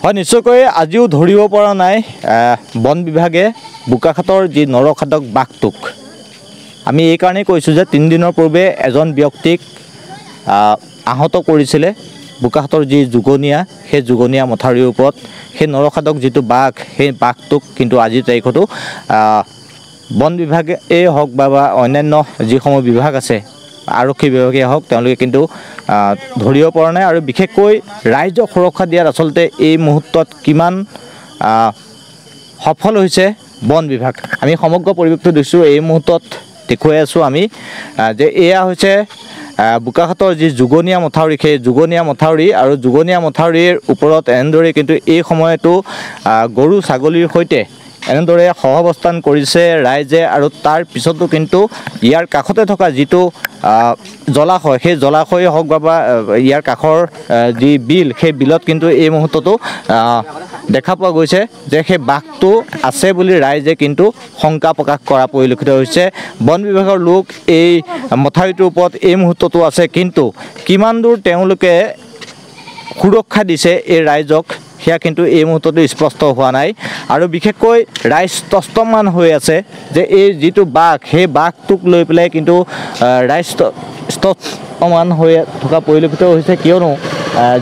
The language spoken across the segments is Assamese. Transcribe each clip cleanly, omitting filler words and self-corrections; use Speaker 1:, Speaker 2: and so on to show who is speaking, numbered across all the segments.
Speaker 1: হয় নিশ্চয়কৈ আজিও ধৰিব পৰা নাই বন বিভাগে বোকাখাটৰ যি নৰখাদক বাঘটোক। আমি এই কাৰণেই কৈছোঁ যে 3 দিনৰ পূৰ্বে এজন ব্যক্তিক আহত কৰিছিলে বোকাখাটৰ যি জুগনীয়া, সেই জুগনীয়া মথাউৰিৰ ওপৰত সেই নৰখাদক যিটো বাঘ, সেই বাঘটোক কিন্তু আজিৰ তাৰিখতো বন বিভাগেই হওক বা অন্যান্য যিসমূহ বিভাগ আছে, আৰক্ষী বিভাগেই হওক, তেওঁলোকে কিন্তু ধৰিব পৰা নাই। আৰু বিশেষকৈ ৰাইজক সুৰক্ষা দিয়াত আচলতে এই মুহূৰ্তত কিমান সফল হৈছে বন বিভাগ, আমি সমগ্ৰ পৰিৱেশটো দিছোঁ এই মুহূৰ্তত দেখুৱাই আছোঁ আমি যে এয়া হৈছে বোকাখাটৰ যি জুগনীয়া মথাউৰি, সেই জুগনীয়া মথাউৰি আৰু জুগনীয়া মথাউৰিৰ ওপৰত এনেদৰে কিন্তু এই সময়তো গৰু ছাগলীৰ সৈতে এনেদৰে সহাৱস্থান কৰিছে ৰাইজে। আৰু তাৰ পিছতো কিন্তু ইয়াৰ কাষতে থকা যিটো জলাশয়, সেই জলাশয়ে হওক বা ইয়াৰ কাষৰ যি বিল, সেই বিলত কিন্তু এই মুহূৰ্ততো দেখা পোৱা গৈছে যে সেই বাঘটো আছে বুলি ৰাইজে কিন্তু শংকা প্ৰকাশ কৰা পৰিলক্ষিত হৈছে। বন বিভাগৰ লোক এই মথাউৰিটোৰ ওপৰত এই মুহূৰ্ততো আছে, কিন্তু কিমান দূৰ তেওঁলোকে সুৰক্ষা দিছে এই ৰাইজক সেয়া কিন্তু এই মুহূৰ্ততো স্পষ্ট হোৱা নাই। আৰু বিশেষকৈ ৰাইজ তস্তমান হৈ আছে যে এই যিটো বাঘ, সেই বাঘটোক লৈ পেলাই কিন্তু ৰাইজ তস্তমান হৈ থকা পৰিলক্ষিত হৈছে, কিয়নো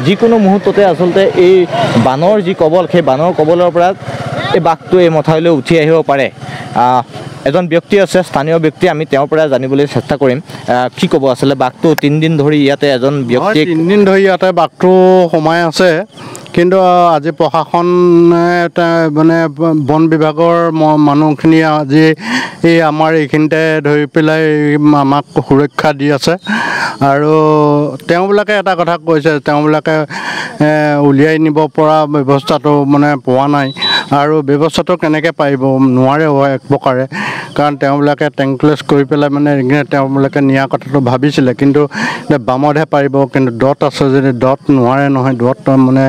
Speaker 1: যিকোনো মুহূৰ্ততে আচলতে এই বানৰ যি কবল, সেই বানৰ কবলৰ পৰা এই বাঘটো এই মথাউৰিলৈ উঠি আহিব পাৰে। এজন ব্যক্তি আছে, স্থানীয় ব্যক্তি, আমি তেওঁৰ পৰা জানিবলৈ চেষ্টা কৰিম। কি ক'ব আছিলে বাঘটো 3 দিন ধৰি ইয়াতে এজন ব্যক্তি
Speaker 2: 3 দিন ধৰি ইয়াতে বাঘটো সোমাই আছে, কিন্তু আজি প্ৰশাসনে মানে বন বিভাগৰ মানুহখিনি আজি এই আমাৰ এইখিনিতে ধৰি পেলাই আমাক সুৰক্ষা দি আছে। আৰু তেওঁবিলাকে এটা কথা কৈছে, তেওঁবিলাকে উলিয়াই নিব পৰা ব্যৱস্থাটো মানে পোৱা নাই। আৰু ব্যৱস্থাটো কেনেকৈ পাৰিব, নোৱাৰে এক প্ৰকাৰে, কাৰণ তেওঁবিলাকে টেংকলেছ কৰি পেলাই মানে তেওঁবিলাকে নিয়া কথাটো ভাবিছিলে, কিন্তু বামতহে পাৰিব। কিন্তু দত আছে যদি দত নোৱাৰে নহয়, দত মানে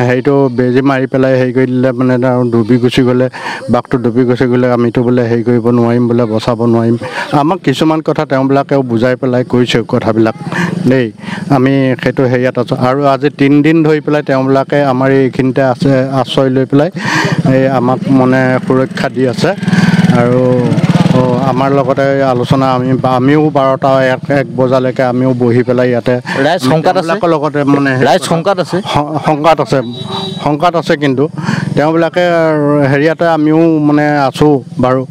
Speaker 2: হেৰিটো বেজী মাৰি পেলাই হেৰি কৰি দিলে মানে ডুবি গুচি গ'লে, বাঘটো ডুবি গুচি গ'লে আমিতো বোলে হেৰি কৰিব নোৱাৰিম, বোলে বচাব নোৱাৰিম। আমাক কিছুমান কথা তেওঁবিলাকেও বুজাই পেলাই কৈছে কথাবিলাক দেই, আমি সেইটো হেৰিয়াত আছোঁ। আৰু আজি 3 দিন ধৰি পেলাই তেওঁবিলাকে আমাৰ এইখিনিতে আছে, আশ্ৰয় লৈ পেলাই এই আমাক মানে সুৰক্ষা দি আছে। আৰু আমাৰ লগতে আলোচনা আমিও 12টা 1 বজালৈকে আমিও বহি পেলাই ইয়াতে
Speaker 1: ৰাইজ শংকাত আছে,
Speaker 2: লগতে মানে
Speaker 1: ৰাইজ শংকাত আছে,
Speaker 2: শংকাত আছে। কিন্তু তেওঁবিলাকে হেৰিয়াতে আমিও মানে আছোঁ বাৰু,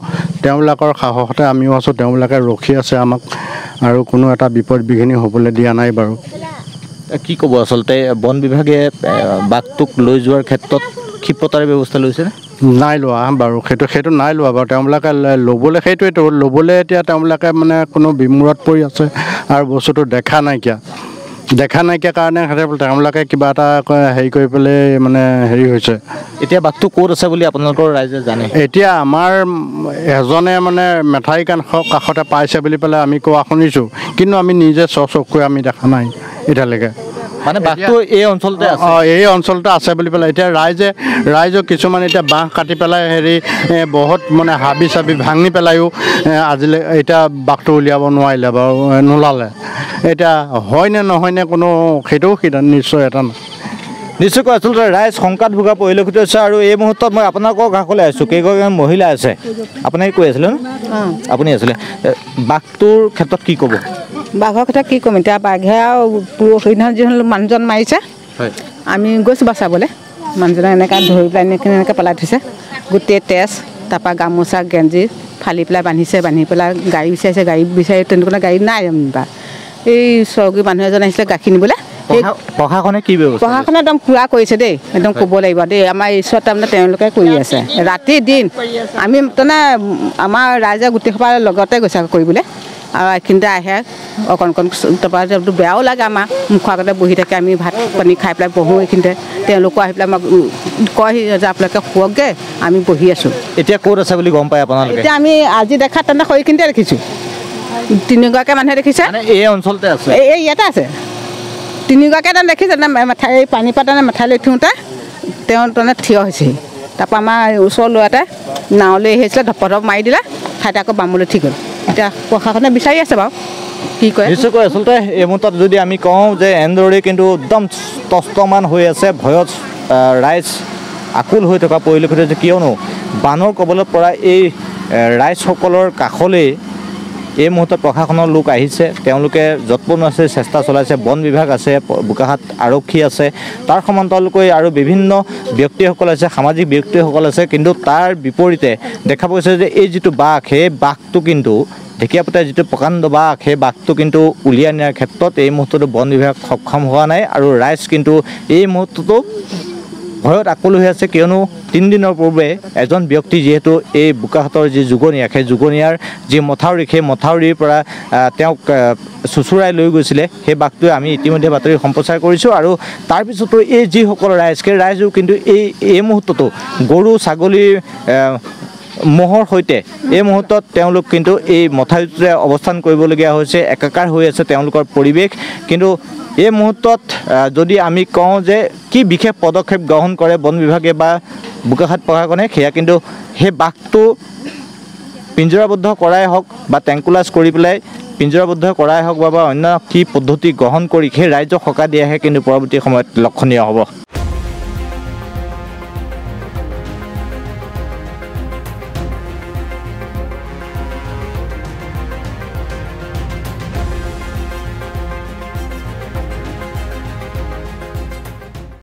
Speaker 2: তেওঁবিলাকৰ সাহসতে আমিও আছোঁ, তেওঁবিলাকে ৰখি আছে আমাক, আৰু কোনো এটা বিপদ বিঘিনি হ'বলৈ দিয়া নাই বাৰু।
Speaker 1: কি ক'ব আচলতে বন বিভাগে বাঘটোক লৈ যোৱাৰ ক্ষেত্ৰত ক্ষিপ্ৰতাৰে ব্যৱস্থা লৈছে?
Speaker 2: নাই লোৱা বাৰু, সেইটো নাই লোৱা বাৰু। তেওঁবিলাকে ল'বলৈ, সেইটোৱেতো ল'বলৈ এতিয়া তেওঁবিলাকে মানে কোনো বিমূৰত পৰি আছে, আৰু বস্তুটো দেখা নাইকিয়া কাৰণে তেওঁবিলাকে কিবা এটা হেৰি কৰি পেলাই মানে হেৰি হৈছে।
Speaker 1: এতিয়া বাঘটো ক'ত আছে বুলি আপোনালোকৰ ৰাইজে জানে?
Speaker 2: এতিয়া আমাৰ এজনে মানে মেঠাৰি কাষতে পাইছে বুলি পেলাই আমি কোৱা শুনিছোঁ, কিন্তু আমি নিজে চকুৰে আমি দেখা নাই এতিয়ালৈকে।
Speaker 1: মানে বাঘটো এই অঞ্চলতে আছে?
Speaker 2: এই অঞ্চলতে আছে বুলি পেলাই এতিয়া ৰাইজক কিছুমান এতিয়া বাঁহ কাটি পেলাই হেৰি বহুত মানে হাবি চাবি ভাঙি পেলাইও আজিলৈ এতিয়া বাঘটো উলিয়াব নোৱাৰিলে বাৰু, নোলালে। এতিয়া হয়নে নহয়নে কোনো সেইটোও নিশ্চয় এটা নাই।
Speaker 1: নিশ্চয়কৈ আচলতে ৰাইজ শংকাত ভোগা পৰিলক্ষিত হৈছে। আৰু এই মুহূৰ্তত মই আপোনালোকৰ কাষলৈ আহিছোঁ, কেইগৰাকীমান মহিলা আছে, আপুনি কৈ আছিলে ন? আপুনি আছিলে, বাঘটোৰ ক্ষেত্ৰত কি ক'ব?
Speaker 3: বাঘৰ কথা কি ক'ম এতিয়া, বাঘে আৰু সেইদিনা যিখন মানুহজন মাৰিছে, আমি গৈছোঁ বচাবলৈ, মানুহজনে এনেকৈ ধৰি পেলাই এনেকৈ পেলাই থৈছে, গোটেই তেজ, তাৰপৰা গামোচা গেঞ্জি ফালি পেলাই বান্ধিছে, বান্ধি পেলাই গাড়ী বিচাৰিছে, গাড়ী বিচাৰি তেনেকুৱা গাড়ী নাই যেনিবা। এই চৰগী মানুহ এজন আহিছিলে গাখীৰ নিবলৈ,
Speaker 1: প্ৰশাসনে কি ব্যৱস্থা?
Speaker 3: প্ৰশাসনে একদম পুৰা কৰিছে দেই, একদম ক'ব লাগিব দেই। আমাৰ ঈশ্বৰত তাৰমানে তেওঁলোকে কৰি আছে ৰাতি দিন। আমি তাৰমানে আমাৰ ৰাইজে গোটেই সোপা লগতে গৈছে কৰিবলৈ, আৰু এইখিনিতে আহে অকণ তাৰপৰা বেয়াও লাগে আমাৰ, মুখৰ আগতে বহি থাকে, আমি ভাত পানী খাই পেলাই বহোঁ এইখিনিতে, তেওঁলোকো আহি পেলাই আমাক কয়হি যে আপোনালোকে শুৱকগৈ, আমি বহি আছোঁ।
Speaker 1: এতিয়া ক'ত আছে বুলি গম পায় আপোনালোকে?
Speaker 3: এতিয়া আমি আজি দেখা তেনে সেইখিনিতে দেখিছোঁ, 3গৰাকী মানুহে দেখিছে,
Speaker 1: এই অঞ্চলতে আছে,
Speaker 3: এই ইয়াতে আছে। 3গৰাকী এটা দেখিছে, এই পানী পাত মেঠাইলৈ উঠোঁতে তেওঁ তাৰমানে থিয় হৈছেহি। তাৰপৰা আমাৰ ওচৰৰ ল'ৰাতে নাৱলৈ আহিছিলে, ধপধপ মাৰি দিলে, ঠাইতে আকৌ বামলৈ ঠিক হ'ল। এতিয়া প্ৰশাসনে বিচাৰি আছে বাৰু কি কয়।
Speaker 1: নিশ্চয়কৈ আচলতে এই মুহূৰ্তত যদি আমি কওঁ যে এনেদৰে কিন্তু একদম তস্তমান হৈ আছে, ভয়ত ৰাইজ আকুল হৈ থকা পৰিলক্ষিত হৈছে কিয়নো বানৰ কবলত পৰা এই ৰাইজসকলৰ কাষলৈ এই মুহূৰ্তত প্ৰশাসনৰ লোক আহিছে তেওঁলোকে যৎপৰোনাস্তি আছে চেষ্টা চলাইছে বন বিভাগ আছে বোকাখাট আৰক্ষী আছে তাৰ সমান্তৰালকৈ আৰু বিভিন্ন ব্যক্তিসকল আছে সামাজিক ব্যক্তিসকল আছে কিন্তু তাৰ বিপৰীতে দেখা গৈছে যে এই যিটো বাঘ সেই বাঘটো কিন্তু ঢেকীয়াপতীয়া যিটো প্ৰকাণ্ড বাঘ সেই বাঘটো কিন্তু উলিয়াই নিয়াৰ ক্ষেত্ৰত এই মুহূৰ্ততো বন বিভাগ সক্ষম হোৱা নাই আৰু ৰাইজ কিন্তু এই মুহূৰ্ততো ভয়ত আকুল হৈ আছে কিয়নো 3 দিনৰ পূৰ্বে এজন ব্যক্তি যিহেতু এই বোকাখাটৰ যি যুগনীয়া সেই যুগনীয়াৰ যি মথাউৰি সেই মথাউৰিৰ পৰা তেওঁক চুচুৰাই লৈ গৈছিলে সেই বাঘটোৱে আমি ইতিমধ্যে বাতৰি সম্প্ৰচাৰ কৰিছোঁ আৰু তাৰপিছতো এই যিসকল ৰাইজ সেই ৰাইজো কিন্তু এই মুহূৰ্ততো গৰু ছাগলীৰ মহৰ সৈতে এই মুহূৰ্তত তেওঁলোক কিন্তু এই মথাউৰিটোতে অৱস্থান কৰিবলগীয়া হৈছে একাকাৰ হৈ আছে তেওঁলোকৰ পৰিৱেশ কিন্তু এই মুহূৰ্তত যদি আমি কওঁ যে কি বিশেষ পদক্ষেপ গ্ৰহণ কৰে বন বিভাগে বা বোকাখাট প্ৰশাসনে সেয়া কিন্তু সেই বাঘটো পিঞ্জৰাবদ্ধ কৰাই হওক বা টেংকুলাছ কৰি পেলাই পিঞ্জৰাবদ্ধ কৰাই হওক বা অন্য কি পদ্ধতি গ্ৰহণ কৰি সেই ৰাইজক সকাহ দিয়াহে কিন্তু পৰৱৰ্তী সময়ত লক্ষণীয় হ'ব।